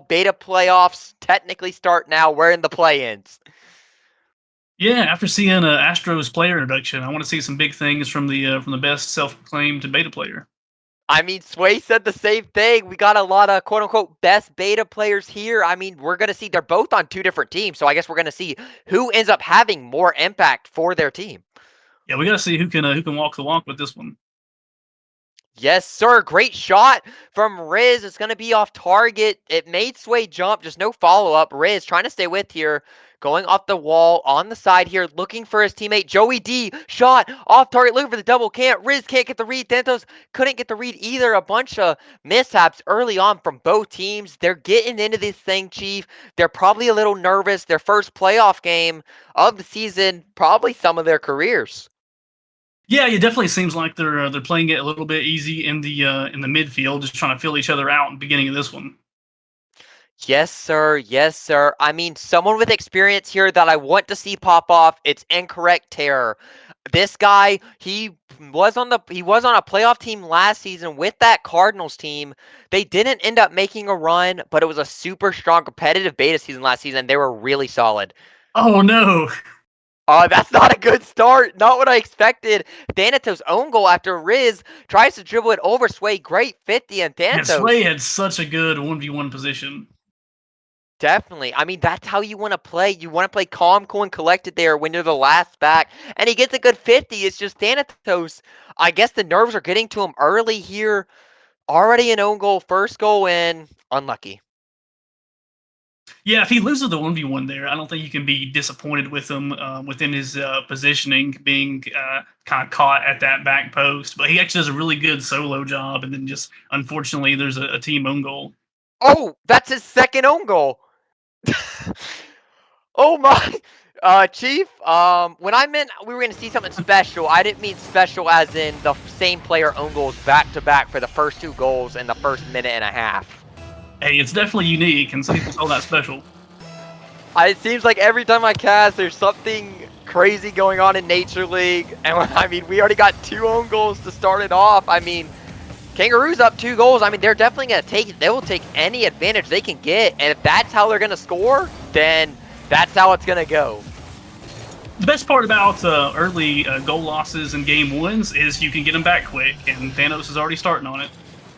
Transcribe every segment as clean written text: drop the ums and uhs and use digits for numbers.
Beta playoffs technically start now. We're in the play-ins. Yeah, after seeing Astros player introduction, I want to see some big things from the best self-proclaimed beta player. I mean, Sway said the same thing. We got a lot of quote unquote best beta players here. I mean, we're going to see they're both on two different teams. So I guess we're going to see who ends up having more impact for their team. Yeah, we got to see who can walk the walk with this one. Yes, sir. Great shot from Riz. It's going to be off target. It made Sway jump. Just no follow up. Riz trying to stay with here. Going off the wall on the side here, looking for his teammate. Joey D. Shot off target, looking for the double. Riz can't get the read. Thanatos couldn't get the read either. A bunch of mishaps early on from both teams. They're getting into this thing, Chief. They're probably a little nervous. Their first playoff game of the season, probably some of their careers. Yeah, it definitely seems like they're playing it a little bit easy in the midfield, just trying to feel each other out in the beginning of this one. Yes, sir. Yes, sir. I mean, someone with experience here that I want to see pop off. It's Incorrect Terror. This guy, he was on a playoff team last season with that Cardinals team. They didn't end up making a run, but it was a super strong competitive beta season last season. They were really solid. Oh no! That's not a good start. Not what I expected. Thanatos' own goal after Riz tries to dribble it over Sway. Great 50 and Yeah, Sway Thanatos. had such a good 1v1 position. Definitely. I mean, that's how you want to play. You want to play calm, cool, and collected there when you're the last back. And he gets a good 50. It's just Thanatos. I guess the nerves are getting to him early here. Already an own goal, first goal in. Unlucky. Yeah, if he loses the 1v1 there, I don't think you can be disappointed with him within his positioning, being kind of caught at that back post. But he actually does a really good solo job, and then just unfortunately, there's a team own goal. Oh, that's his second own goal. Oh my. Chief, when I meant we were going to see something special, I didn't mean special as in the same player own goals back to back for the first two goals in the first minute and a half. Hey, it's definitely unique, and some people call that special. It seems like every time I cast, there's something crazy going on in Nature League. And I mean, we already got two own goals to start it off. I mean, Kangaroos up 2 goals. I mean, they're definitely going to take it. They will take any advantage they can get. And if that's how they're going to score, then that's how it's going to go. The best part about early goal losses and game wins is you can get them back quick, and Thanos is already starting on it.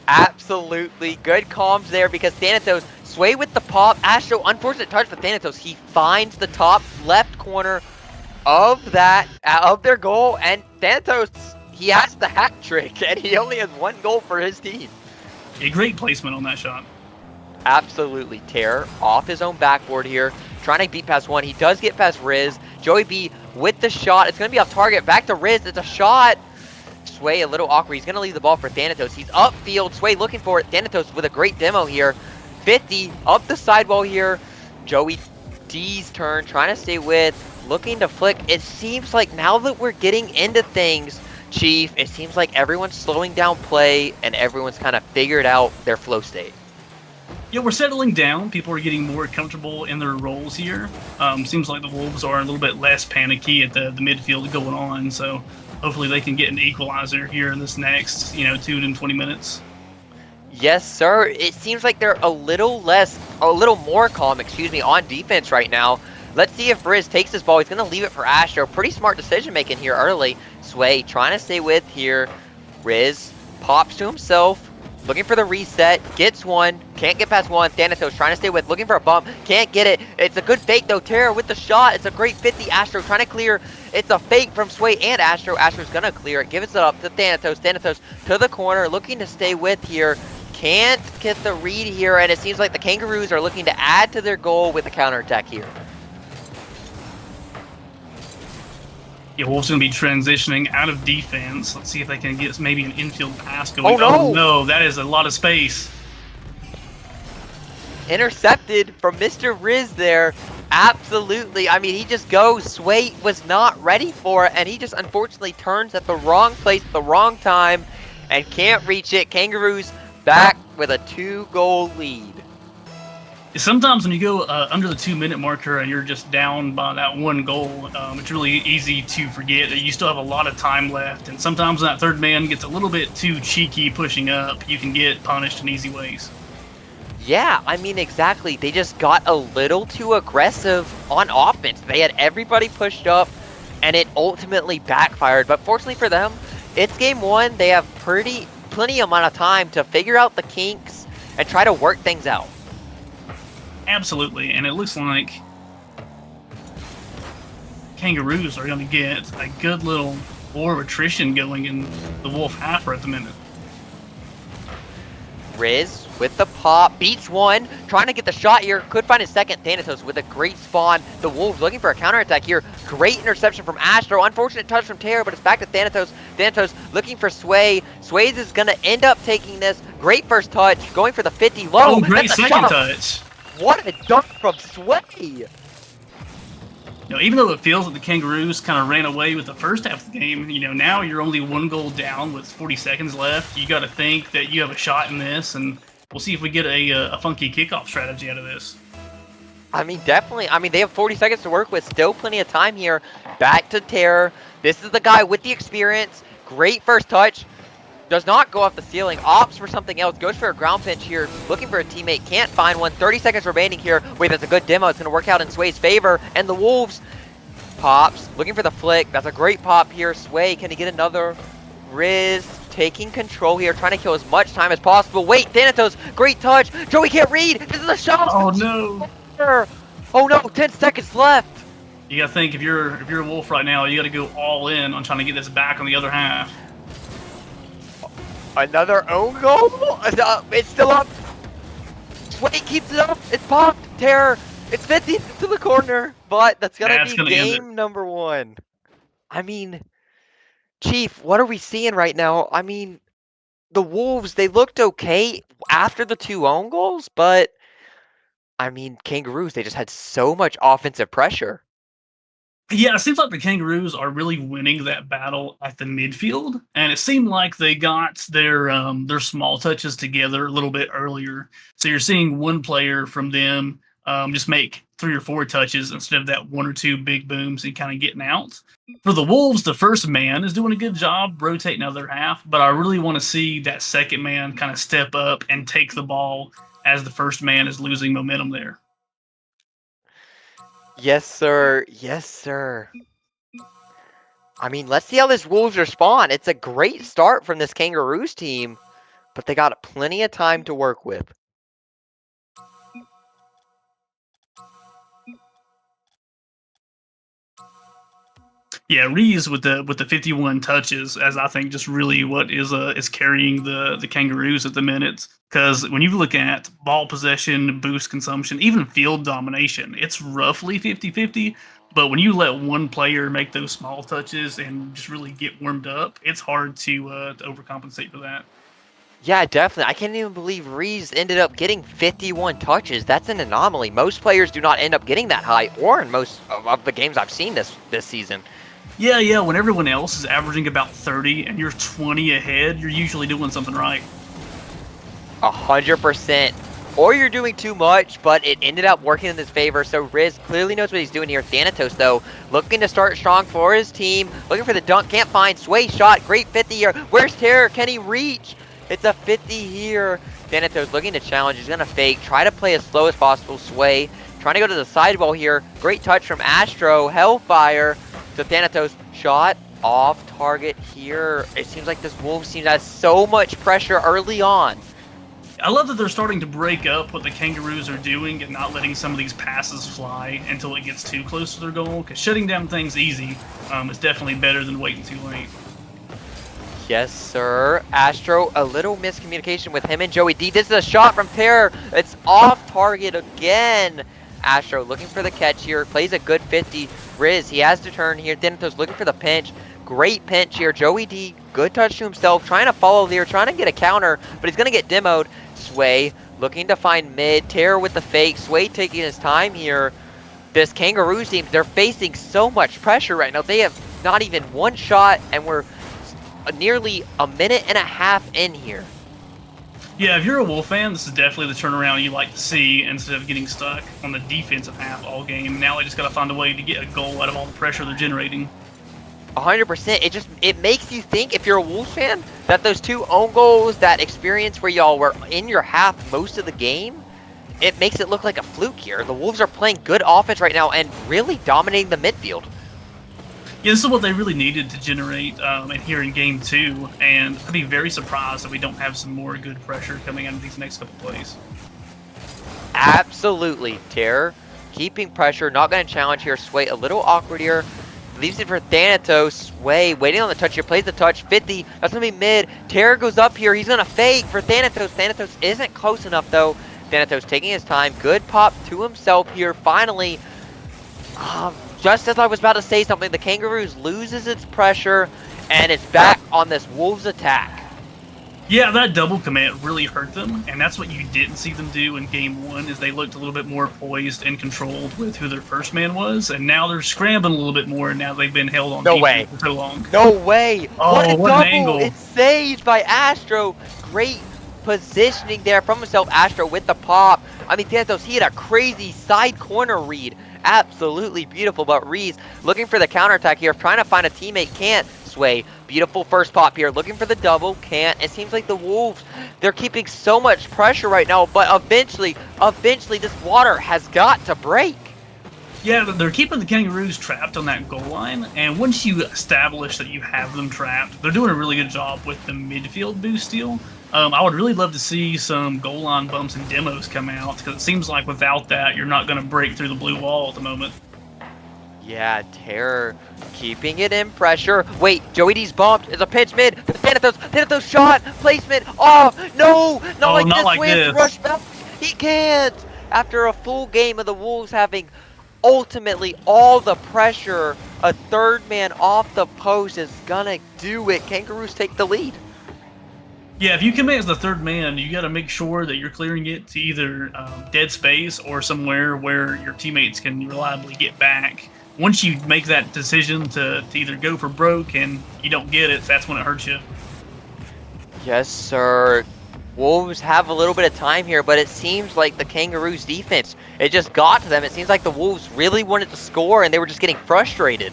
Absolutely. Good comms there because Thanatos Sway with the pop. Astro, unfortunate touch for Thanatos. He finds the top left corner of their goal, and Thanatos, he has the hat trick, and he only has 1 goal for his team. A great placement on that shot. Absolutely. Terror off his own backboard here, trying to beat past one. He does get past Riz. Joey B with the shot. It's going to be off target. Back to Riz. It's a shot. Sway a little awkward. He's going to leave the ball for Thanatos. He's upfield. Sway looking for it. Thanatos with a great demo here. 50 up the sidewall here. Joey D's turn. Trying to stay with. Looking to flick. It seems like now that we're getting into things, Chief, it seems like everyone's slowing down play and everyone's kind of figured out their flow state. Yeah, we're settling down. People are getting more comfortable in their roles here. Seems like the Wolves are a little bit less panicky at the midfield going on, so hopefully they can get an equalizer here in this next, 2 to 20 minutes. Yes, sir. It seems like they're a little more calm, on defense right now. Let's see if Riz takes this ball. He's going to leave it for Astro. Pretty smart decision making here early. Sway trying to stay with here. Riz pops to himself. Looking for the reset, gets one, can't get past one. Thanatos trying to stay with, looking for a bump, can't get it. It's a good fake though. Terror with the shot. It's a great 50. Astro trying to clear. It's a fake from Sway and Astro. Astro's gonna clear it, gives it up to Thanatos. Thanatos to the corner, looking to stay with here. Can't get the read here, and it seems like the Kangaroos are looking to add to their goal with a counterattack here. Yeah, Wolves going to be transitioning out of defense. Let's see if they can get maybe an infield pass going. Oh, no! Oh, no, that is a lot of space. Intercepted from Mr. Riz there. Absolutely. I mean, he just goes. Sway was not ready for it, and he just unfortunately turns at the wrong place at the wrong time and can't reach it. Kangaroos back with a 2-goal lead. Sometimes when you go under the 2-minute marker and you're just down by that 1 goal, it's really easy to forget that you still have a lot of time left. And sometimes when that third man gets a little bit too cheeky pushing up, you can get punished in easy ways. Yeah, I mean, exactly. They just got a little too aggressive on offense. They had everybody pushed up, and it ultimately backfired. But fortunately for them, it's game one. They have plenty amount of time to figure out the kinks and try to work things out. Absolutely, and it looks like Kangaroos are going to get a good little war of attrition going in the Wolf half at the minute. Riz with the pop, beats one, trying to get the shot here, could find his second. Thanatos with a great spawn. The Wolves looking for a counterattack here. Great interception from Astro. Unfortunate touch from Terra, but it's back to Thanatos. Thanatos looking for Sway. Sways is going to end up taking this. Great first touch, going for the 50 low. Oh, great second shot. touch. What a dunk from Sway. Even though it feels like the Kangaroos kind of ran away with the first half of the game, now you're only 1 goal down with 40 seconds left. You got to think that you have a shot in this, and we'll see if we get a funky kickoff strategy out of this. I mean, definitely. I mean, they have 40 seconds to work with. Still plenty of time here. Back to Terror. This is the guy with the experience. Great first touch. Does not go off the ceiling. Opts for something else. Goes for a ground pinch here. Looking for a teammate. Can't find one. 30 seconds remaining here. Wait, that's a good demo. It's going to work out in Sway's favor. And the Wolves pops. Looking for the flick. That's a great pop here. Sway, can he get another? Riz taking control here. Trying to kill as much time as possible. Wait, Thanatos. Great touch. Joey can't read. This is a shot. Oh, no. Oh, no. 10 seconds left. You got to think, if you're a Wolf right now, you got to go all in on trying to get this back on the other half. Another own goal? It's still up. Sway keeps it up. It's popped. Terror. It's 50 to the corner. But that's going to be game number one. I mean, Chief, what are we seeing right now? I mean, the Wolves, they looked okay after the 2 own goals. But, I mean, Kangaroos, they just had so much offensive pressure. Yeah, it seems like the Kangaroos are really winning that battle at the midfield, and it seemed like they got their small touches together a little bit earlier. So you're seeing one player from them just make 3 or 4 touches instead of that 1 or 2 big booms and kind of getting out. For the Wolves, the first man is doing a good job rotating other half, but I really want to see that second man kind of step up and take the ball as the first man is losing momentum there. Yes, sir. Yes, sir. I mean, let's see how this Wolves respond. It's a great start from this Kangaroos team, but they got plenty of time to work with. Yeah, Reeves with the 51 touches, as I think just really what is carrying the Kangaroos at the minute. Because when you look at ball possession, boost consumption, even field domination, it's roughly 50-50. But when you let one player make those small touches and just really get warmed up, it's hard to overcompensate for that. Yeah, definitely. I can't even believe Reeves ended up getting 51 touches. That's an anomaly. Most players do not end up getting that high, or in most of the games I've seen this season. Yeah. When everyone else is averaging about 30 and you're 20 ahead, you're usually doing something right. 100%. Or you're doing too much, but it ended up working in his favor. So Riz clearly knows what he's doing here. Thanatos, though, looking to start strong for his team. Looking for the dunk. Can't find. Sway shot. Great 50 here. Where's Terror? Can he reach? It's a 50 here. Thanatos looking to challenge. He's going to fake. Try to play as slow as possible. Sway trying to go to the sidewall here. Great touch from Astro. Hellfire to Thanatos. Shot off target here. It seems like this Wolves team has so much pressure early on. I love that they're starting to break up what the Kangaroos are doing and not letting some of these passes fly until it gets too close to their goal, because shutting down things easy is definitely better than waiting too late. Yes, sir. Astro, a little miscommunication with him and Joey D. This is a shot from Terror. It's off target again. Astro looking for the catch here. Plays a good 50. Riz, he has to turn here. Thanatos looking for the pinch. Great pinch here. Joey D, good touch to himself. Trying to follow there. Trying to get a counter, but he's going to get demoed. Sway looking to find mid. Terror with the fake. Sway taking his time here. This Kangaroos team, they're facing so much pressure right now. They have not even one shot, and we're nearly a minute and a half in here. Yeah, if you're a Wolf fan, this is definitely the turnaround you like to see instead of getting stuck on the defensive half all game. Now they just got to find a way to get a goal out of all the pressure they're generating. 100%. It makes you think, if you're a Wolves fan, that those 2 own goals, that experience where y'all were in your half most of the game, it makes it look like a fluke here. The Wolves are playing good offense right now and really dominating the midfield. Yeah, this is what they really needed to generate in here in game two, and I'd be very surprised if we don't have some more good pressure coming out of these next couple plays. Absolutely, Terror. Keeping pressure, not going to challenge here. Sway a little awkward here. Leaves it for Thanatos. Sway waiting on the touch here. Plays the touch. 50. That's going to be mid. Terror goes up here. He's going to fake for Thanatos. Thanatos isn't close enough, though. Thanatos taking his time. Good pop to himself here. Finally, just as I was about to say something, the Kangaroos loses its pressure, and it's back on this Wolves attack. Yeah, that double commit really hurt them, and that's what you didn't see them do in game one. Is they looked a little bit more poised and controlled with who their first man was, and now they're scrambling a little bit more. Now they've been held on No way. for so long. No way. Oh, What a what an double. angle. It's saved by Astro. Great positioning there from himself. Astro with the pop. I mean, Thanatos, he had a crazy side corner read. Absolutely beautiful, but Reese looking for the counterattack here, trying to find a teammate, can't. Sway, beautiful first pop here, looking for the double, can't. It seems like the Wolves, they're keeping so much pressure right now, but eventually, this water has got to break. Yeah, they're keeping the Kangaroos trapped on that goal line, and once you establish that you have them trapped, they're doing a really good job with the midfield boost steal. I would really love to see some goal line bumps and demos come out, because it seems like without that, you're not going to break through the blue wall at the moment. Yeah, Terror keeping it in pressure. Wait, Joey D's bumped. It's a pinch mid. Thanatos shot. Placement off. No, not like not this. like Way to this. rush back. He can't. After a full game of the Wolves having ultimately all the pressure, a third man off the post is gonna do it. Kangaroos take the lead. Yeah, if you commit as the third man, you got to make sure that you're clearing it to either dead space or somewhere where your teammates can reliably get back. Once you make that decision to either go for broke and you don't get it, that's when it hurts you. Yes, sir. Wolves have a little bit of time here, but it seems like the Kangaroos defense, it just got to them. It seems like the Wolves really wanted to score and they were just getting frustrated.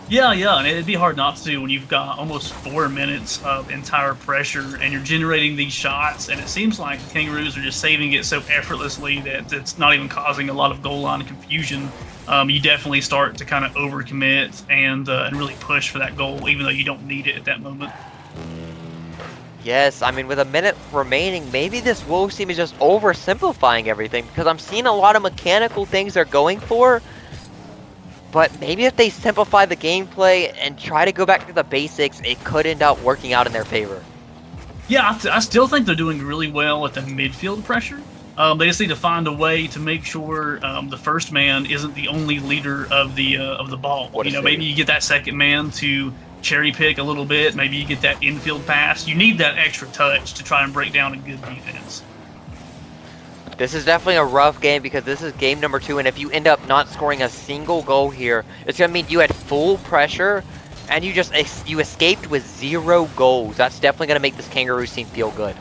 Yeah, and it'd be hard not to when you've got almost 4 minutes of entire pressure and you're generating these shots, and it seems like the Kangaroos are just saving it so effortlessly that it's not even causing a lot of goal line confusion. You definitely start to kind of overcommit and really push for that goal, even though you don't need it at that moment. Yes, I mean, with a minute remaining, maybe this Wolves team is just oversimplifying everything because I'm seeing a lot of mechanical things they're going for. But maybe if they simplify the gameplay and try to go back to the basics, it could end up working out in their favor. Yeah, I still think they're doing really well at the midfield pressure. They just need to find a way to make sure the first man isn't the only leader of the ball. Maybe you get that second man to cherry pick a little bit. Maybe you get that infield pass. You need that extra touch to try and break down a good defense. This is definitely a rough game because this is game number 2, and if you end up not scoring a single goal here, it's going to mean you had full pressure and you escaped with 0 goals. That's definitely going to make this Kangaroos team feel good.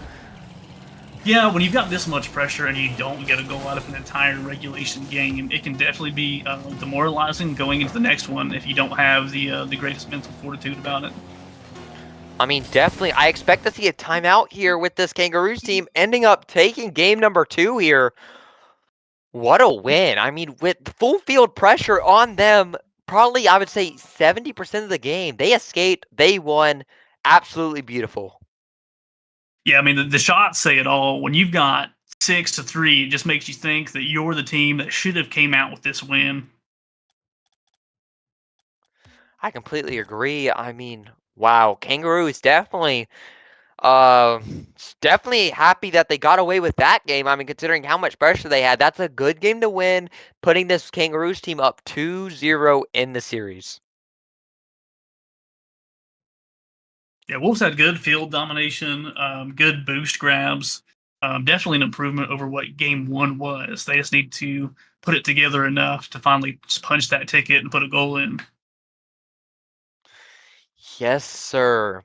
Yeah, when you've got this much pressure and you don't get a goal out of an entire regulation game, it can definitely be demoralizing going into the next one if you don't have the greatest mental fortitude about it. I mean, definitely, I expect to see a timeout here with this Kangaroos team ending up taking game number 2 here. What a win. I mean, with full field pressure on them, probably I would say 70% of the game. They escaped, they won. Absolutely beautiful. Yeah, I mean, the shots say it all. When you've got 6-3, it just makes you think that you're the team that should have came out with this win. I completely agree. I mean, wow, Kangaroos uh definitely happy that they got away with that game. I mean, considering how much pressure they had, that's a good game to win, putting this Kangaroos team up 2-0 in the series. Yeah, Wolves had good field domination, good boost grabs. Definitely an improvement over what game one was. They just need to put it together enough to finally just punch that ticket and put a goal in. Yes, sir.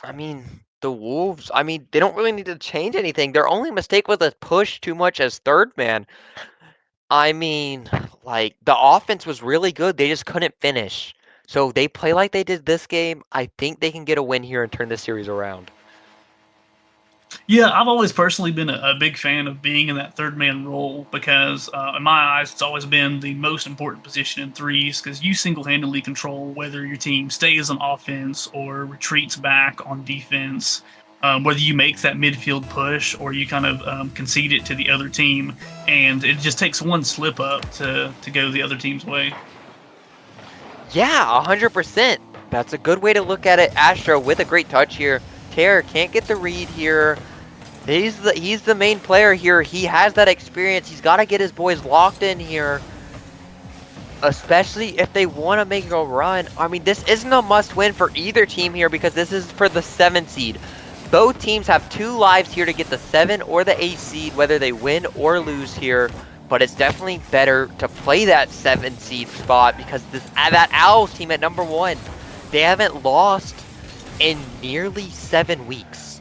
I mean, the Wolves, I mean, they don't really need to change anything. Their only mistake was to push too much as third man. I mean, like, the offense was really good. They just couldn't finish. So if they play like they did this game, I think they can get a win here and turn this series around. Yeah, I've always personally been a big fan of being in that third man role because, in my eyes, it's always been the most important position in threes because you single handedly control whether your team stays on offense or retreats back on defense, whether you make that midfield push or you kind of concede it to the other team. And it just takes one slip up to go the other team's way. Yeah, 100%. That's a good way to look at it. Astro with a great touch here. Terror can't get the read here. He's the main player here. He has that experience. He's got to get his boys locked in here, especially if they want to make a run. I mean, this isn't a must-win for either team here because this is for the 7 seed. Both teams have 2 lives here to get the 7 or the 8 seed, whether they win or lose here. But it's definitely better to play that 7 seed spot because that Owls team at number 1, they haven't lost in nearly 7 weeks.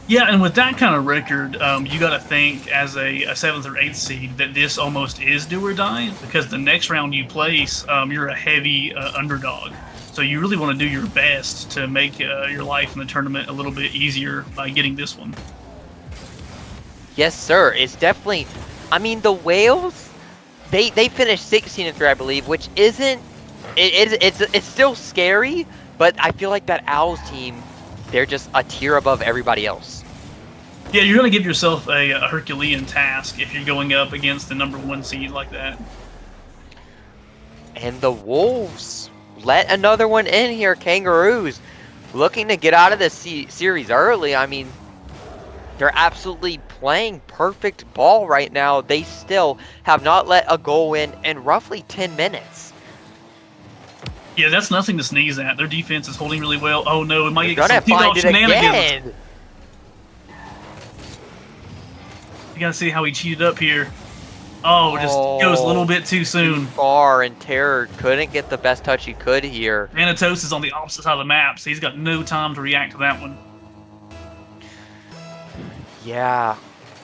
Yeah, and with that kind of record, you got to think as a seventh or eighth seed that this almost is do or die because the next round you place, you're a heavy underdog. So you really want to do your best to make your life in the tournament a little bit easier by getting this one. Yes, sir. It's definitely. I mean, the Whales, they finished 16-3, I believe, which isn't. It's still scary, but I feel like that Owls team, they're just a tier above everybody else. Yeah, you're going to give yourself a Herculean task if you're going up against the number 1 seed like that. And the Wolves let another one in here. Kangaroos looking to get out of this series early. I mean, they're absolutely playing perfect ball right now. They still have not let a goal in roughly 10 minutes. Yeah, that's nothing to sneeze at. Their defense is holding really well. Oh no, it might get Gonna some find it shenanigans. again. You gotta see how he cheated up here. Oh, just goes a little bit too soon. Far, and Terror couldn't get the best touch he could here. Thanatos is on the opposite side of the map, so he's got no time to react to that one. Yeah,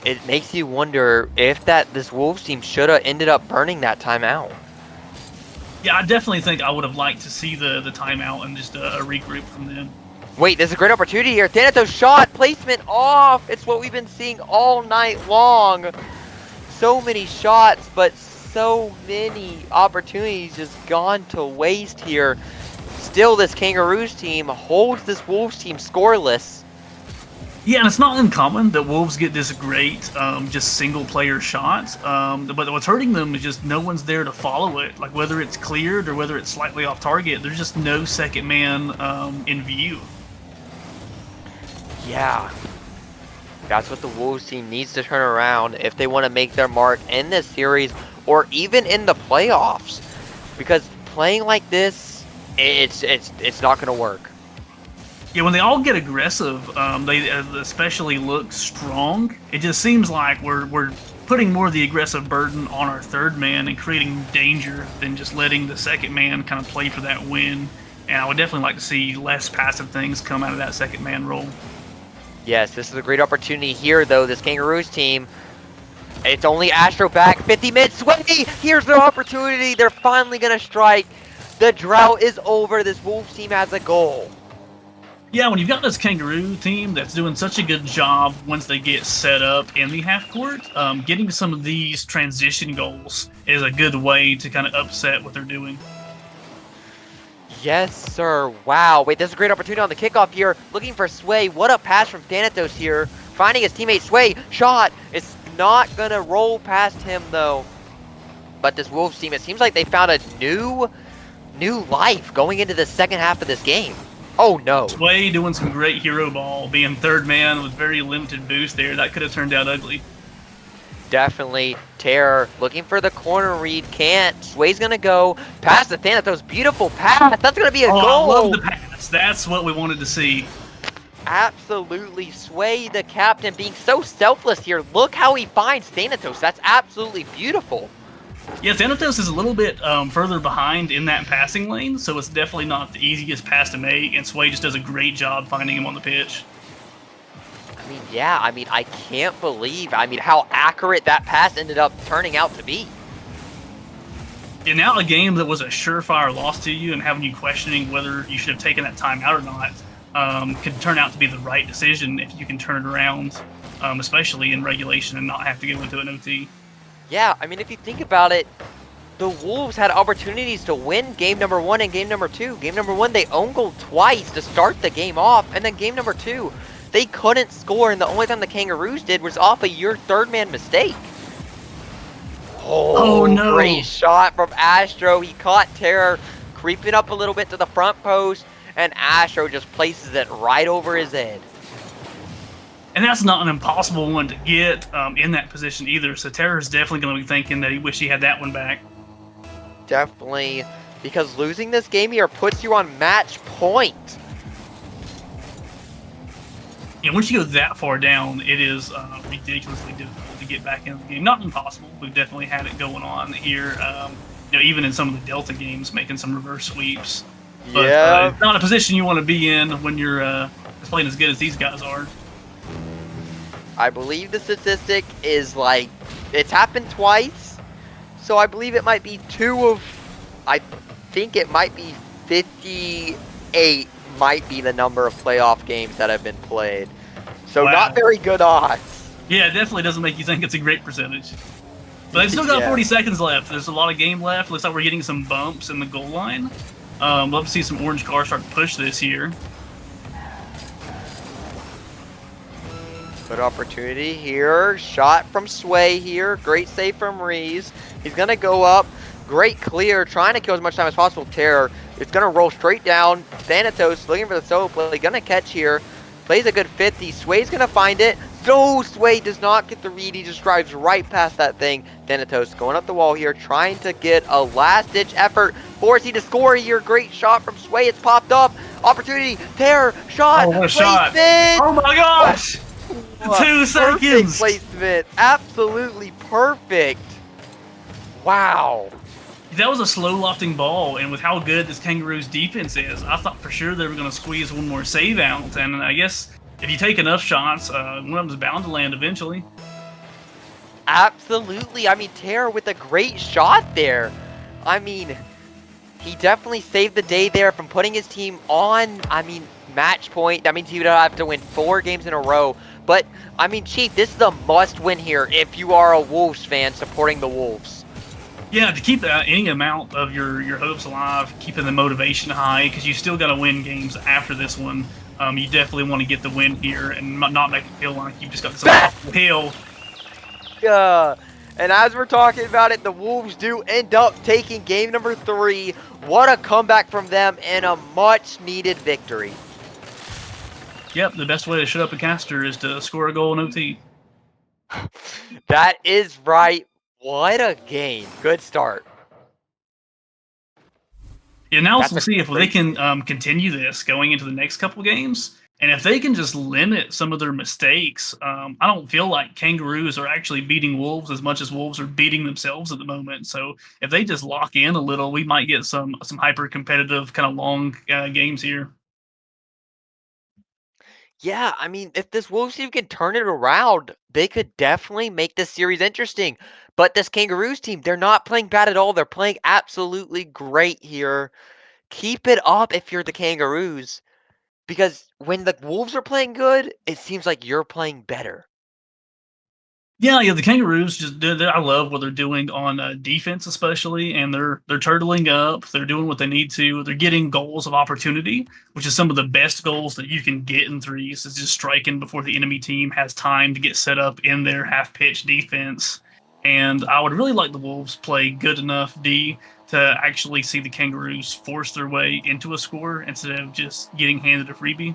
it makes you wonder if this Wolves team should have ended up burning that timeout. Yeah, I definitely think I would have liked to see the timeout and just a regroup from them. Wait, there's a great opportunity here. Thanatos shot, placement off. It's what we've been seeing all night long. So many shots, but so many opportunities just gone to waste here. Still, this Kangaroos team holds this Wolves team scoreless. Yeah, and it's not uncommon that Wolves get this great just single-player shot, but what's hurting them is just no one's there to follow it. Like, whether it's cleared or whether it's slightly off target, there's just no second man in view. Yeah, that's what the Wolves team needs to turn around if they want to make their mark in this series or even in the playoffs. Because playing like this, it's not going to work. Yeah, when they all get aggressive, they especially look strong. It just seems like we're putting more of the aggressive burden on our third man and creating danger than just letting the second man kind of play for that win. And I would definitely like to see less passive things come out of that second man role. Yes, this is a great opportunity here, though. This Kangaroos team, it's only Astro back. 50 minutes. Sway! Here's their opportunity. They're finally going to strike. The drought is over. This Wolves team has a goal. Yeah, when you've got this Kangaroo team that's doing such a good job once they get set up in the half court, getting some of these transition goals is a good way to kind of upset what they're doing. Yes, sir. Wow. Wait, this is a great opportunity on the kickoff here. Looking for Sway. What a pass from Thanatos here. Finding his teammate Sway. Shot. It's not going to roll past him, though. But this Wolves team, it seems like they found a new life going into the second half of this game. Oh, no. Sway doing some great hero ball, being third man with very limited boost there. That could have turned out ugly. Definitely. Terror looking for the corner read. Can't. Sway's going to go. Pass to Thanatos. Beautiful pass. That's going to be a goal. I love the pass. That's what we wanted to see. Absolutely. Sway, the captain, being so selfless here. Look how he finds Thanatos. That's absolutely beautiful. Yeah, Thanatos is a little bit further behind in that passing lane, so it's definitely not the easiest pass to make, and Sway just does a great job finding him on the pitch. I mean, yeah, I can't believe, how accurate that pass ended up turning out to be. Yeah, now a game that was a surefire loss to you and having you questioning whether you should have taken that time out or not, could turn out to be the right decision if you can turn it around, especially in regulation and not have to go into an OT. Yeah, I mean, if you think about it, the Wolves had opportunities to win game number 1 and game number 2. Game number 1, they own goal twice to start the game off, and then game number 2, they couldn't score, and the only time the Kangaroos did was off your third man mistake. Oh Oh, no! great shot from Astro. He caught Terror creeping up a little bit to the front post, and Astro just places it right over his head. And that's not an impossible one to get in that position either. So Terror's definitely going to be thinking that he wish he had that one back. Definitely, because losing this game here puts you on match point. Yeah, once you go that far down, it is ridiculously difficult to get back into the game. Not impossible. We've definitely had it going on here. Even in some of the Delta games, making some reverse sweeps. But it's not a position you want to be in when you're playing as good as these guys are. I believe the statistic is like, it's happened twice, so I believe it might be I think it might be 58 might be the number of playoff games that have been played. So Wow. Not very good odds. Yeah, it definitely doesn't make you think it's a great percentage. But they've still got 40 seconds left. There's a lot of game left. Looks like we're getting some bumps in the goal line. Love to see some orange cars start to push this here. Good opportunity here. Shot from Sway here. Great save from Reese. He's going to go up. Great clear. Trying to kill as much time as possible. Terror. It's going to roll straight down. Thanatos looking for the solo play. Going to catch here. Plays a good 50. Sway's going to find it. No, Sway does not get the read. He just drives right past that thing. Thanatos going up the wall here. Trying to get a last-ditch effort. Forcing to score here. Great shot from Sway. It's popped up. Opportunity. Terror. Shot. Oh, what a shot. Placement. Oh my gosh. 2 seconds! Placement. Absolutely perfect. Wow. That was a slow lofting ball, and with how good this Kangaroos defense is, I thought for sure they were going to squeeze one more save out. And I guess if you take enough shots, one of them's bound to land eventually. Absolutely. I mean, Terror with a great shot there. I mean, he definitely saved the day there from putting his team on, match point. That means he would have to win 4 games in a row. But, I mean, Chief, this is a must-win here if you are a Wolves fan supporting the Wolves. Yeah, to keep any amount of your hopes alive, keeping the motivation high, because you still got to win games after this one. You definitely want to get the win here and not make it feel like you just got this uphill. Yeah. And as we're talking about it, the Wolves do end up taking game number 3. What a comeback from them and a much-needed victory. Yep, the best way to shut up a caster is to score a goal in OT. That is right. What a game. Good start. Yeah, now we'll see if they can continue this going into the next couple of games. And if they can just limit some of their mistakes, I don't feel like Kangaroos are actually beating Wolves as much as Wolves are beating themselves at the moment. So if they just lock in a little, we might get some hyper-competitive kind of long games here. Yeah, I mean, if this Wolves team can turn it around, they could definitely make this series interesting. But this Kangaroos team, they're not playing bad at all. They're playing absolutely great here. Keep it up if you're the Kangaroos. Because when the Wolves are playing good, it seems like you're playing better. Yeah, the Kangaroos I love what they're doing on defense, especially, and they're turtling up. They're doing what they need to. They're getting goals of opportunity, which is some of the best goals that you can get in threes. Is just striking before the enemy team has time to get set up in their half-pitch defense. And I would really like the Wolves play good enough D to actually see the Kangaroos force their way into a score instead of just getting handed a freebie.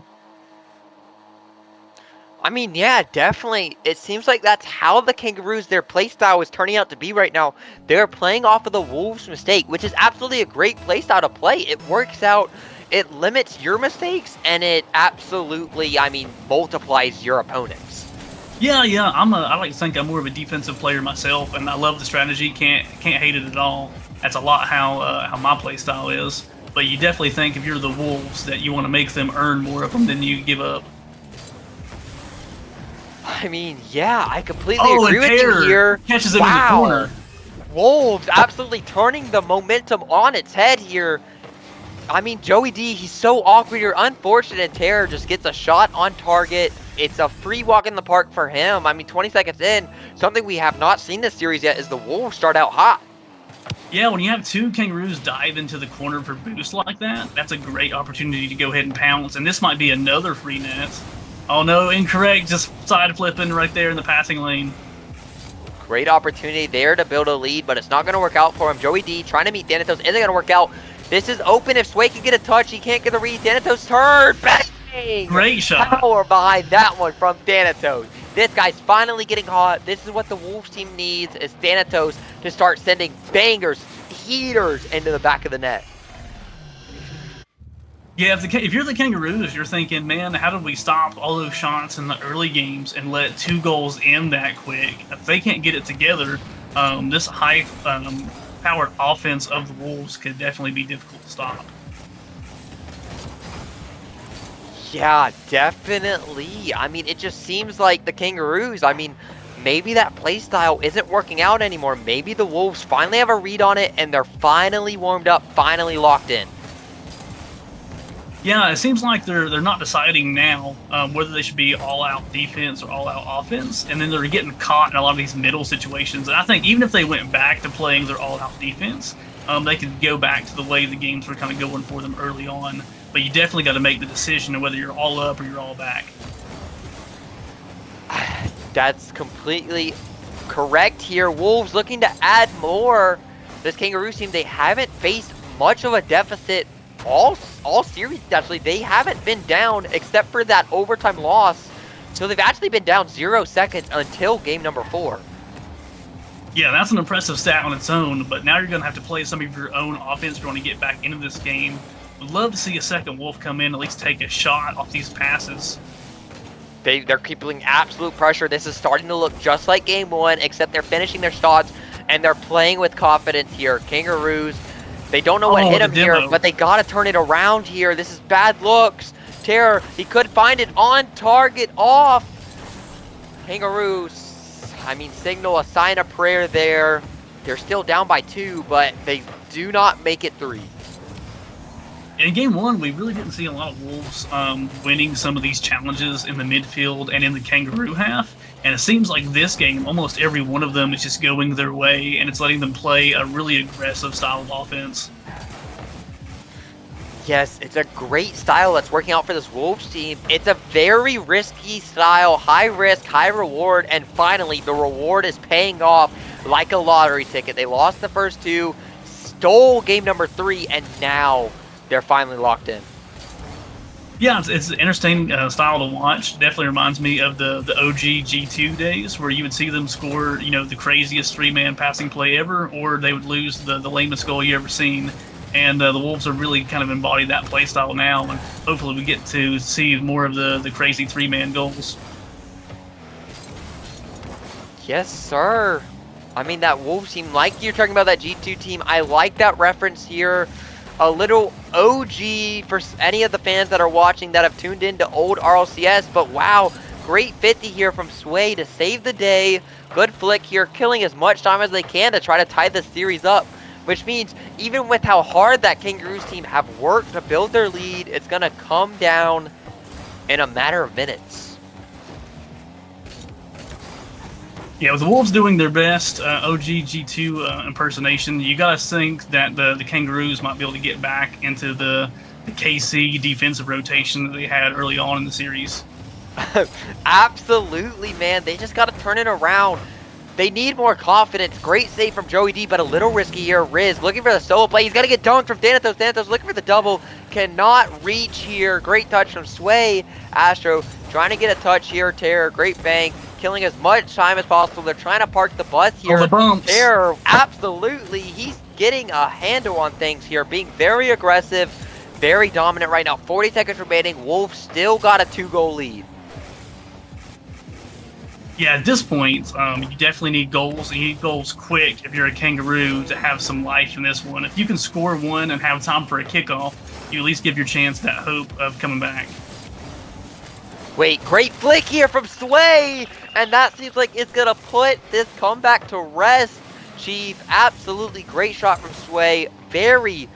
I mean, yeah, definitely. It seems like that's how the Kangaroos, their playstyle is turning out to be right now. They're playing off of the Wolves' mistake, which is absolutely a great playstyle to play. It works out. It limits your mistakes, and it absolutely, multiplies your opponents. Yeah. I like to think I'm more of a defensive player myself, and I love the strategy. Can't hate it at all. That's a lot how my playstyle is. But you definitely think if you're the Wolves that you want to make them earn more of them than you give up. I mean, yeah, I completely agree with you here. Catches him in the corner. Wolves absolutely turning the momentum on its head here. I mean, Joey D, he's so awkward here. Unfortunate, and Terror just gets a shot on target. It's a free walk in the park for him. I mean, 20 seconds in, something we have not seen this series yet is the Wolves start out hot. Yeah, when you have two Kangaroos dive into the corner for boost like that, that's a great opportunity to go ahead and pounce. And this might be another free net. Oh no, incorrect. Just side flipping right there in the passing lane. Great opportunity there to build a lead, but it's not going to work out for him. Joey D trying to meet Thanatos isn't going to work out. This is open. If Sway can get a touch, he can't get the read. Thanatos turn. Bang! Great shot. Power behind that one from Thanatos. This guy's finally getting hot. This is what the Wolves team needs, is Thanatos to start sending bangers, heaters into the back of the net. Yeah, if you're the Kangaroos, you're thinking, man, how did we stop all those shots in the early games and let 2 goals in that quick? If they can't get it together, this high-powered offense of the Wolves could definitely be difficult to stop. Yeah, definitely. I mean, it just seems like the Kangaroos, I mean, maybe that playstyle isn't working out anymore. Maybe the Wolves finally have a read on it and they're finally warmed up, finally locked in. Yeah, it seems like they're not deciding now whether they should be all-out defense or all-out offense, and then they're getting caught in a lot of these middle situations. And I think even if they went back to playing their all-out defense, they could go back to the way the games were kind of going for them early on. But you definitely got to make the decision of whether you're all up or you're all back. That's completely correct here. Wolves looking to add more. This Kangaroos team, they haven't faced much of a deficit all series. Actually, they haven't been down except for that overtime loss. So they've actually been down 0 seconds until game number 4. Yeah, that's an impressive stat on its own, but now you're going to have to play some of your own offense if you want to get back into this game. Would love to see a second Wolf come in, at least take a shot off these passes. They're keeping absolute pressure. This is starting to look just like game 1, except they're finishing their shots and they're playing with confidence here. Kangaroos, they don't know what hit them here, but they got to turn it around here. This is bad looks. Terror, he could find it on target, off. Kangaroos, I mean, signal a sign of prayer there. They're still down by 2, but they do not make it 3. In game 1, we really didn't see a lot of Wolves winning some of these challenges in the midfield and in the Kangaroo half. And it seems like this game, almost every one of them is just going their way, and it's letting them play a really aggressive style of offense. Yes, it's a great style that's working out for this Wolves team. It's a very risky style, high risk, high reward, and finally the reward is paying off like a lottery ticket. They lost the first 2, stole game number 3, and now they're finally locked in. Yeah, it's an interesting style to watch. Definitely reminds me of the OG G2 days where you would see them score, you know, the craziest 3-man passing play ever, or they would lose the lamest goal you ever seen. And the Wolves are really kind of embodied that play style now, and hopefully we get to see more of the crazy 3-man goals. Yes, sir. I mean, that Wolves team, like you're talking about that G2 team, I like that reference here. A little OG for any of the fans that are watching that have tuned into old RLCS, but wow, great 50 here from Sway to save the day. Good flick here, killing as much time as they can to try to tie this series up, which means even with how hard that Kangaroos team have worked to build their lead, it's going to come down in a matter of minutes. Yeah, with the Wolves doing their best OG G2 impersonation, you got to think that the Kangaroos might be able to get back into the KC defensive rotation that they had early on in the series. Absolutely, man. They just got to turn it around. They need more confidence. Great save from Joey D, but a little risky here. Riz looking for the solo play. He's got to get dunked from Thanatos. Thanatos looking for the double. Cannot reach here. Great touch from Sway. Astro trying to get a touch here. Terror, great bang. Killing as much time as possible. They're trying to park the bus here. Oh, the bumps. Terror, absolutely. He's getting a handle on things here. Being very aggressive. Very dominant right now. 40 seconds remaining. Wolves still got a 2-goal lead. Yeah, at this point, you definitely need goals. You need goals quick if you're a Kangaroo to have some life in this one. If you can score one and have time for a kickoff, you at least give your chance that hope of coming back. Wait, great flick here from Sway! And that seems like it's going to put this comeback to rest. Chief, absolutely great shot from Sway. Very,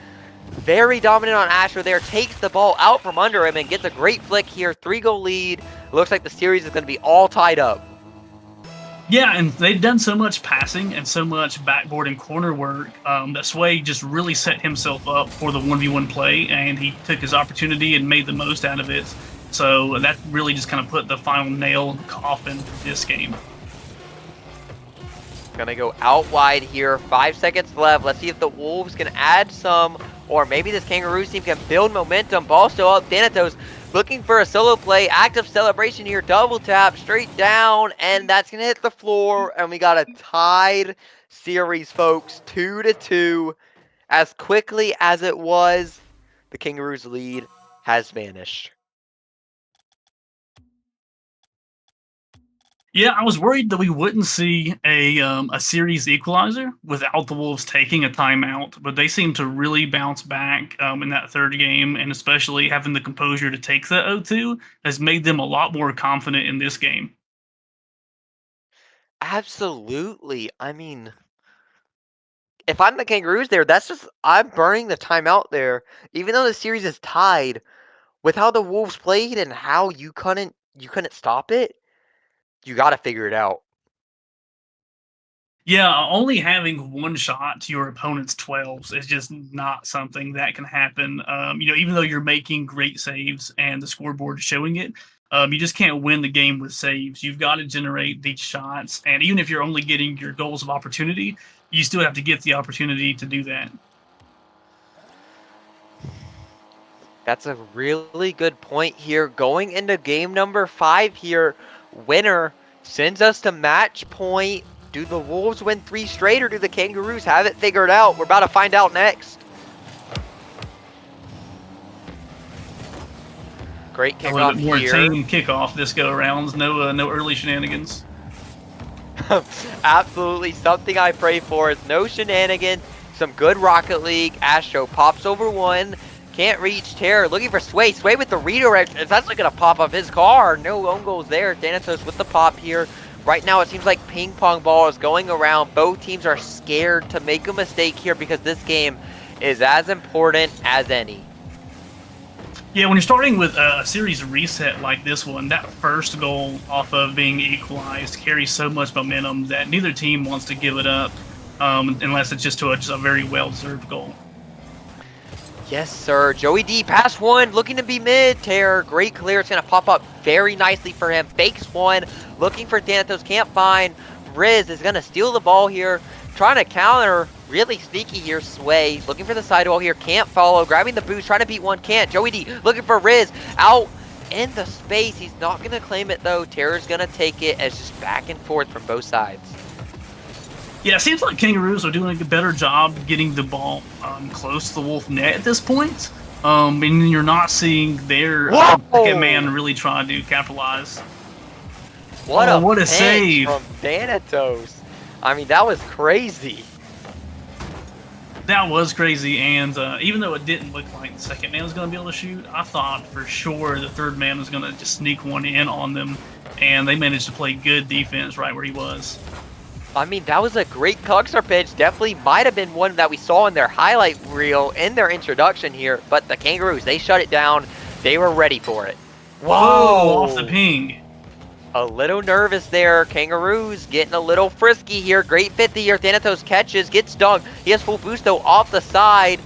Very dominant on Astro there, takes the ball out from under him and gets a great flick here. 3-goal lead. Looks like the series is going to be all tied up. Yeah, and they've done so much passing and so much backboard and corner work that Sway just really set himself up for the 1v1 play, and he took his opportunity and made the most out of it. So that really just kind of put the final nail in the coffin for this game. Gonna go out wide here. 5 seconds left. Let's see if the Wolves can add some, or maybe this Kangaroos team can build momentum. Ball still up. Thanatos looking for a solo play. Active celebration here. Double tap straight down, and that's gonna hit the floor. And we got a tied series, folks. 2-2. As quickly as it was, the Kangaroos lead has vanished. Yeah, I was worried that we wouldn't see a series equalizer without the Wolves taking a timeout, but they seem to really bounce back in that third game, and especially having the composure to take that 0-2 has made them a lot more confident in this game. Absolutely. I mean, if I'm the Kangaroos there, that's just I'm burning the timeout there. Even though the series is tied, with how the Wolves played and how you couldn't stop it, you got to figure it out. Yeah, only having one shot to your opponent's 12s is just not something that can happen. Even though you're making great saves and the scoreboard is showing it, you just can't win the game with saves. You've got to generate these shots, and even if you're only getting your goals of opportunity, you still have to get the opportunity to do that. That's a really good point here. Going into game number 5 here, winner sends us to match point. Do the Wolves win 3 straight or do the Kangaroos have it figured out? We're about to find out next. Great A little kickoff bit more here. tame kickoff this go around. No early shenanigans. Absolutely something I pray for is no shenanigans. Some good Rocket League. Astro pops over one. Can't reach. Terror looking for Sway. Sway with the redirect. It's actually going to pop up his car. No own goals there. Thanatos with the pop here. Right now it seems like ping pong ball is going around. Both teams are scared to make a mistake here because this game is as important as any. Yeah, when you're starting with a series reset like this one, that first goal off of being equalized carries so much momentum that neither team wants to give it up unless it's just a very well-deserved goal. Yes, sir. Joey D, pass one, looking to be mid. Terror, great clear. It's going to pop up very nicely for him. Fakes one, looking for Thanatos, can't find. Riz is going to steal the ball here. Trying to counter, really sneaky here. Sway, looking for the sidewall here, can't follow. Grabbing the boost, trying to beat one, can't. Joey D, looking for Riz, out in the space. He's not going to claim it, though. Terror's going to take it as just back and forth from both sides. Yeah, it seems like Kangaroos are doing a better job getting the ball close to the Wolf net at this point. And you're not seeing their second man really try to capitalize. What a save from Thanatos. I mean, that was crazy. That was crazy, and even though it didn't look like the second man was going to be able to shoot, I thought for sure the third man was going to just sneak one in on them, and they managed to play good defense right where he was. I mean, that was a great Cogstar pitch. Definitely might have been one that we saw in their highlight reel in their introduction here. But the Kangaroos, they shut it down. They were ready for it. Whoa! Off the ping. A little nervous there. Kangaroos getting a little frisky here. Great 50 here. Thanatos catches, gets dunked. He has full boost though off the side.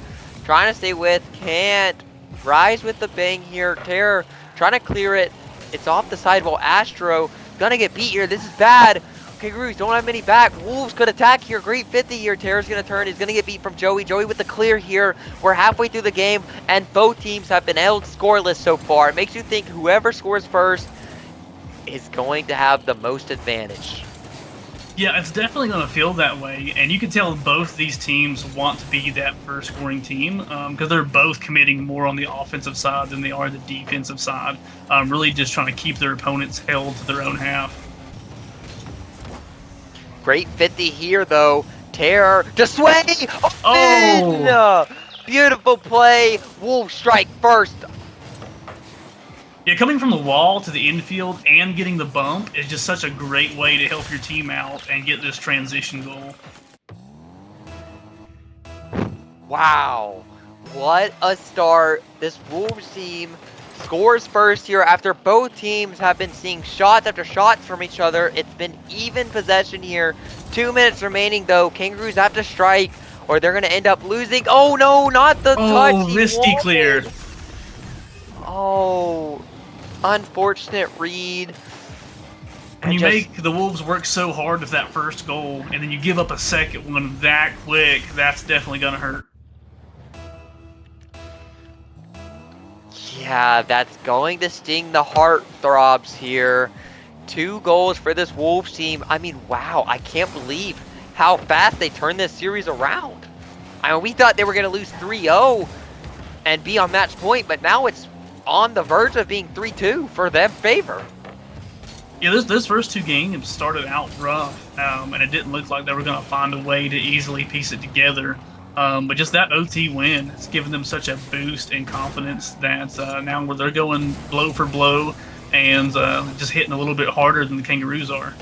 Trying to stay with, can't. Rise with the bang here. Terror trying to clear it. It's off the side while Astro gonna get beat here. This is bad. Kangaroos don't have many back. Wolves could attack here. Great 50 here. Terror's going to turn. He's going to get beat from Joey. Joey with the clear here. We're halfway through the game, and both teams have been held scoreless so far. It makes you think whoever scores first is going to have the most advantage. Yeah, it's definitely going to feel that way, and you can tell both these teams want to be that first scoring team because they're both committing more on the offensive side than they are the defensive side, really just trying to keep their opponents held to their own half. Great 50 here, though. Terror to Sway. Oh! Beautiful play. Wolves strike first. Yeah, coming from the wall to the infield and getting the bump is just such a great way to help your team out and get this transition goal. Wow. What a start. This Wolves team scores first here after both teams have been seeing shots after shots from each other. It's been even possession here. 2 minutes remaining though. Kangaroos have to strike or they're going to end up losing. Oh no, not the touch Oh, he risky clear. wanted. Oh, unfortunate read. When And you just, make the Wolves work so hard with that first goal, and then you give up a second one that quick, that's definitely going to hurt. yeah, that's going to sting the heart throbs here. 2 goals for this Wolves team. I mean, wow, I can't believe how fast they turned this series around. I mean, we thought they were going to lose 3-0 and be on match point, but now it's on the verge of being 3-2 for them favor. Yeah, this first two games started out rough, and it didn't look like they were going to find a way to easily piece it together. But just that OT win has given them such a boost in confidence that now where they're going blow for blow and just hitting a little bit harder than the Kangaroos are.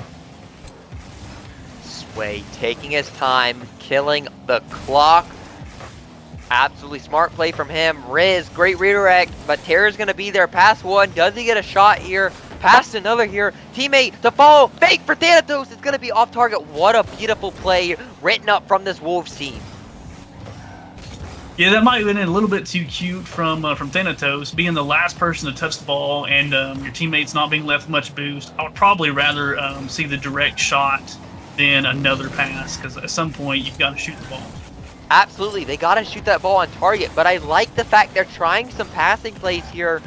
Sway taking his time, killing the clock. Absolutely smart play from him. Riz, great redirect, but Terra's going to be there. Pass one. Does he get a shot here? Pass another here. Teammate to follow. Fake for Thanatos. It's going to be off target. What a beautiful play written up from this Wolves team. Yeah, that might have been a little bit too cute from Thanatos being the last person to touch the ball and your teammates not being left much boost. I would probably rather see the direct shot than another pass because at some point you've got to shoot the ball. Absolutely, they got to shoot that ball on target, but I like the fact they're trying some passing plays here,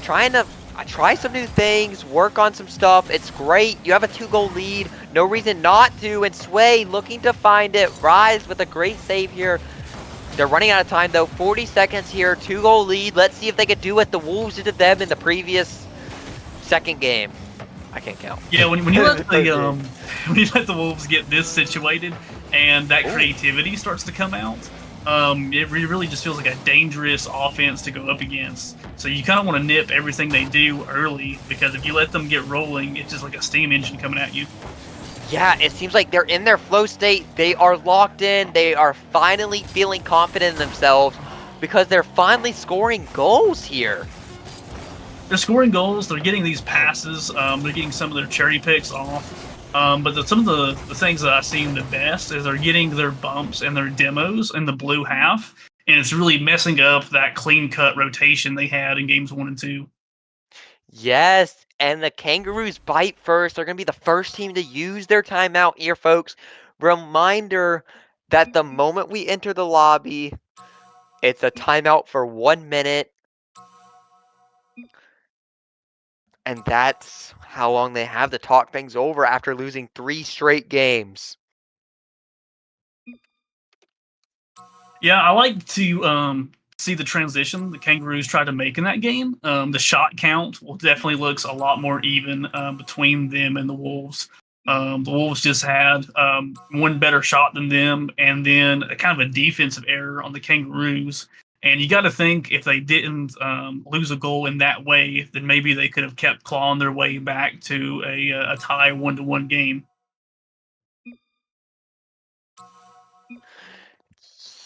trying to try some new things, work on some stuff. It's great. You have a 2-goal lead. No reason not to, and Sway looking to find it. Rise with a great save here. They're running out of time, though. 40 seconds here, 2-goal lead. Let's see if they can do what the Wolves did to them in the previous second game. I can't count. Yeah, when you let the when you let the Wolves get this situated and that creativity starts to come out, it really just feels like a dangerous offense to go up against. So you kind of want to nip everything they do early because if you let them get rolling, it's just like a steam engine coming at you. Yeah, it seems like they're in their flow state. They are locked in. They are finally feeling confident in themselves because they're finally scoring goals here. They're scoring goals. They're getting these passes. They're getting some of their cherry picks off. But some of the things that I've seen the best is they're getting their bumps and their demos in the blue half, and it's really messing up that clean cut rotation they had in games 1 and 2. Yes, and the Kangaroos bite first. They're going to be the first team to use their timeout here, folks. Reminder that the moment we enter the lobby, it's a timeout for 1 minute. And that's how long they have to talk things over after losing 3 straight games. Yeah, I like to see the transition the Kangaroos tried to make in that game. The shot count will definitely looks a lot more even between them and the Wolves. The Wolves just had one better shot than them, and then a kind of a defensive error on the Kangaroos. And you got to think if they didn't lose a goal in that way, then maybe they could have kept clawing their way back to a tie 1-1 game.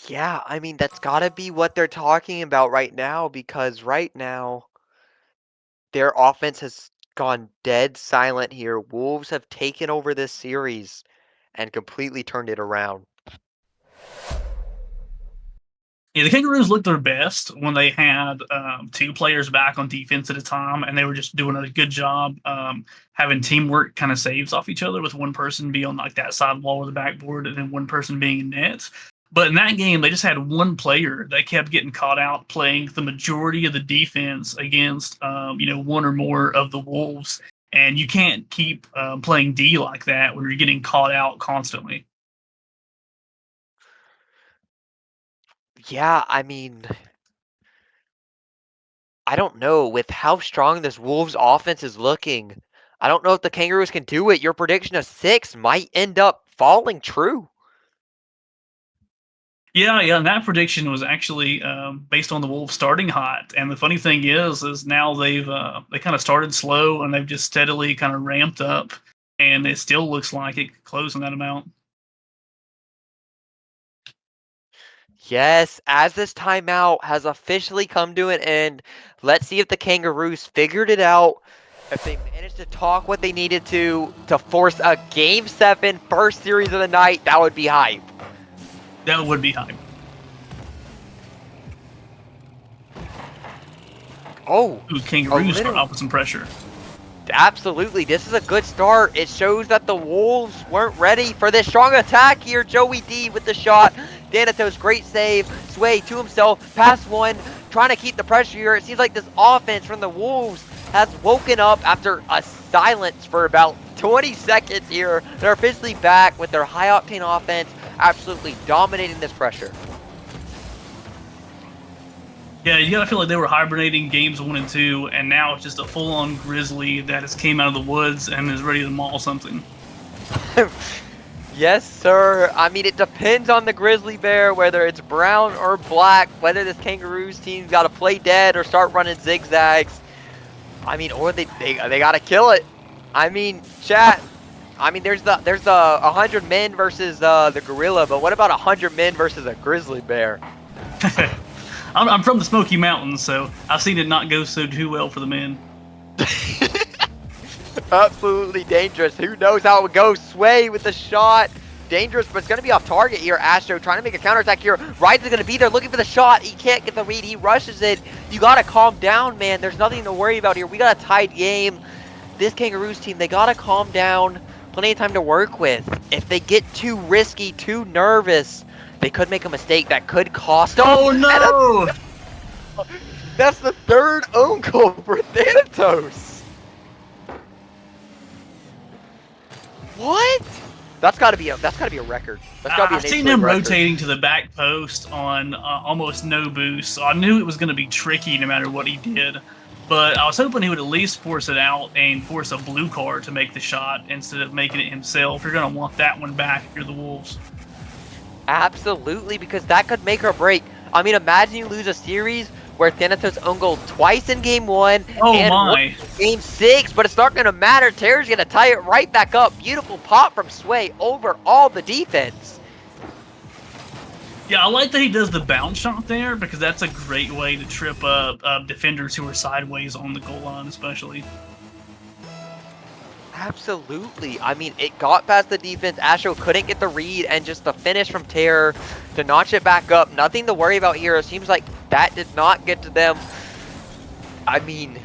Yeah, I mean, that's got to be what they're talking about right now because right now their offense has gone dead silent here. Wolves have taken over this series and completely turned it around. Yeah, the Kangaroos looked their best when they had two players back on defense at a time, and they were just doing a good job having teamwork kind of saves off each other, with one person being on like that side wall of the backboard, and then one person being in net. But in that game, they just had one player that kept getting caught out playing the majority of the defense against one or more of the Wolves, and you can't keep playing D like that when you're getting caught out constantly. Yeah, I mean, I don't know. With how strong this Wolves offense is looking, I don't know if the Kangaroos can do it. Your prediction of 6 might end up falling true. Yeah, and that prediction was actually based on the Wolves starting hot. And the funny thing is now they kind of started slow and they've just steadily kind of ramped up, and it still looks like it could close in that amount. Yes, as this timeout has officially come to an end, let's see if the Kangaroos figured it out. If they managed to talk what they needed to force a Game 7 first series of the night, that would be hype. That would be hype. Oh, Ooh, a Kangaroos start little. off with some pressure. Absolutely, this is a good start. It shows that the Wolves weren't ready for this strong attack here. Joey D with the shot. Thanatos, great save. Sway to himself, pass one, trying to keep the pressure here. It seems like this offense from the Wolves has woken up after a silence for about 20 seconds here. They're officially back with their high-octane offense, absolutely dominating this pressure. Yeah, you gotta feel like they were hibernating games 1 and 2, and now it's just a full-on grizzly that has came out of the woods and is ready to maul something. Yes, sir. I mean, it depends on the grizzly bear, whether it's brown or black, whether this Kangaroos team's got to play dead or start running zigzags. I mean, or they got to kill it. I mean, chat. I mean, there's the 100 men versus the gorilla, but what about 100 men versus a grizzly bear? I'm from the Smoky Mountains, so I've seen it not go so too well for the men. Absolutely dangerous. Who knows how it would go? Sway with the shot. Dangerous, but it's going to be off target here. Astro trying to make a counterattack here. Ryze is going to be there looking for the shot. He can't get the read. He rushes it. You got to calm down, man. There's nothing to worry about here. We got a tied game. This Kangaroos team, they got to calm down. Plenty of time to work with. If they get too risky, too nervous, they could make a mistake that could cost them. Oh no! That's the third own goal for Thanatos. What? That's got to be a record. That's got to be I've an seen absolute him record. rotating to the back post on almost no boost, so I knew it was going to be tricky no matter what he did. But I was hoping he would at least force it out and force a blue card to make the shot instead of making it himself. You're going to want that one back if you're the Wolves. Absolutely, because that could make or break. I mean, imagine you lose a series where Thanatos own goal twice in game 1 and my. one in game 6, but it's not going to matter. Terror's going to tie it right back up. Beautiful pop from Sway over all the defense. Yeah, I like that he does the bounce shot there because that's a great way to trip up defenders who are sideways on the goal line, especially. Absolutely. I mean, it got past the defense. Astro couldn't get the read, and just the finish from Terror to notch it back up. Nothing to worry about here. It seems like that did not get to them. I mean,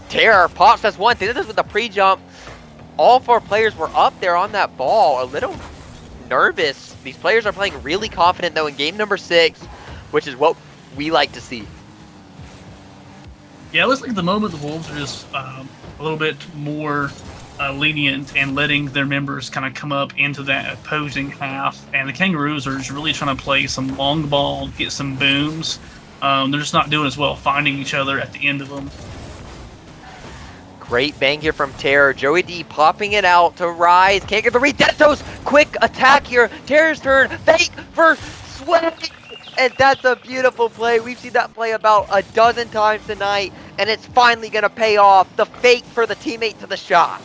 Terror pops as one. This is with the pre-jump. All 4 players were up there on that ball. A little nervous. These players are playing really confident, though, in game number 6, which is what we like to see. Yeah, it looks like at the moment the Wolves are just a little bit more lenient and letting their members kind of come up into that opposing half. And the Kangaroos are just really trying to play some long ball, get some booms. They're just not doing as well finding each other at the end of them. Great bang here from Terror. Joey D popping it out to Ryze. Can't get the read. Thanatos, quick attack here. Terror's turn. Fake for Sway. And that's a beautiful play. We've seen that play about a dozen times tonight. And it's finally going to pay off. The fake for the teammate to the shot.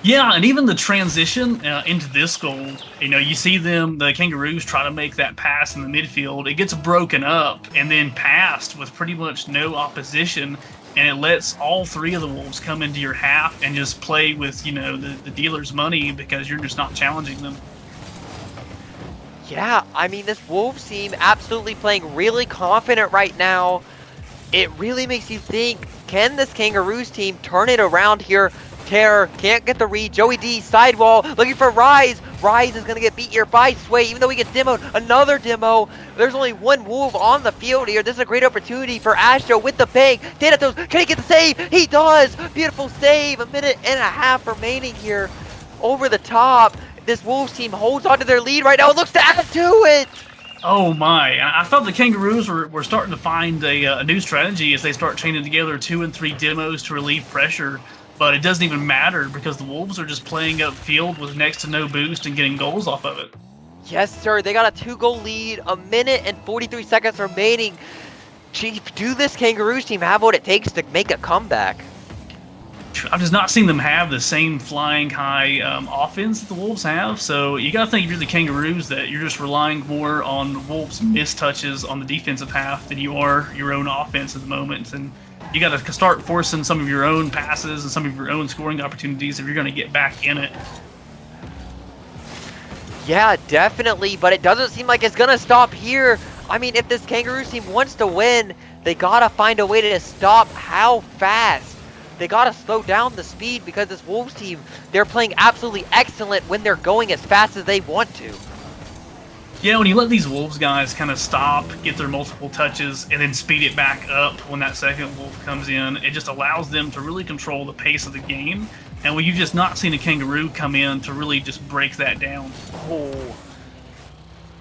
Yeah, and even the transition into this goal, you see them, the Kangaroos, try to make that pass in the midfield. It gets broken up and then passed with pretty much no opposition. And it lets all 3 of the Wolves come into your half and just play with, the dealer's money because you're just not challenging them. Yeah, I mean, this Wolves team absolutely playing really confident right now. It really makes you think, can this Kangaroos team turn it around here? Terror can't get the read. Joey D sidewall looking for Ryze. Ryze is going to get beat here by Sway, even though he gets demoed. Another demo. There's only one Wolf on the field here. This is a great opportunity for Astro with the bang. Thanatos, can he get the save? He does. Beautiful save. 1.5 minutes remaining here. Over the top. This Wolves team holds on to their lead right now. It looks to add to it. Oh my! I thought the Kangaroos were starting to find a new strategy as they start chaining together 2 and 3 demos to relieve pressure. But it doesn't even matter because the Wolves are just playing upfield with next to no boost and getting goals off of it. Yes, sir. They got a 2-goal lead. 1 minute and 43 seconds remaining. Chief, do this Kangaroos team have what it takes to make a comeback? I've just not seen them have the same flying high offense that the Wolves have. So you got to think if you're the Kangaroos that you're just relying more on the Wolves' missed touches on the defensive half than you are your own offense at the moment. And you got to start forcing some of your own passes and some of your own scoring opportunities if you're going to get back in it. Yeah, definitely, but it doesn't seem like it's gonna stop here. I mean, if this Kangaroos team wants to win, they gotta find a way to stop how fast. They gotta slow down the speed because this Wolves team, they're playing absolutely excellent when they're going as fast as they want to. Yeah, when you let these Wolves guys kind of stop, get their multiple touches, and then speed it back up when that second Wolf comes in, it just allows them to really control the pace of the game. And you've just not seen a Kangaroo come in to really just break that down. Oh,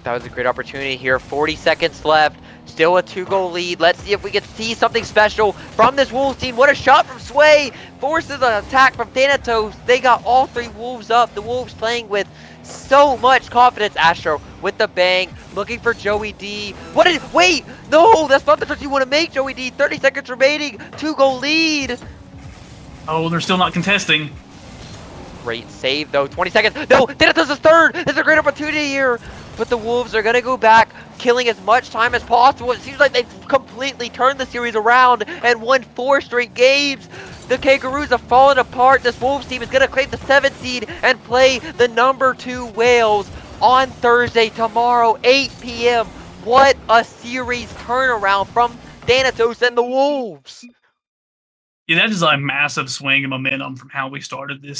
that was a great opportunity here. 40 seconds left. Still a 2-goal lead. Let's see if we can see something special from this Wolves team. What a shot from Sway. Forces an attack from Thanatos. They got all 3 Wolves up. The Wolves playing with so much confidence. Astro with the bang. Looking for Joey D. Wait! No! That's not the touch you want to make, Joey D. 30 seconds remaining. 2-goal lead. Oh, they're still not contesting. Great save, though. 20 seconds. No! Thanatos is third! It's a great opportunity here. But the Wolves are going to go back, killing as much time as possible. It seems like they've completely turned the series around and won 4 straight games. The Kangaroos have fallen apart. This Wolves team is going to claim the 7th seed and play the number 2 Wales on Thursday, tomorrow, 8 p.m. What a series turnaround from Thanatos and the Wolves. Yeah, that is a massive swing in momentum from how we started this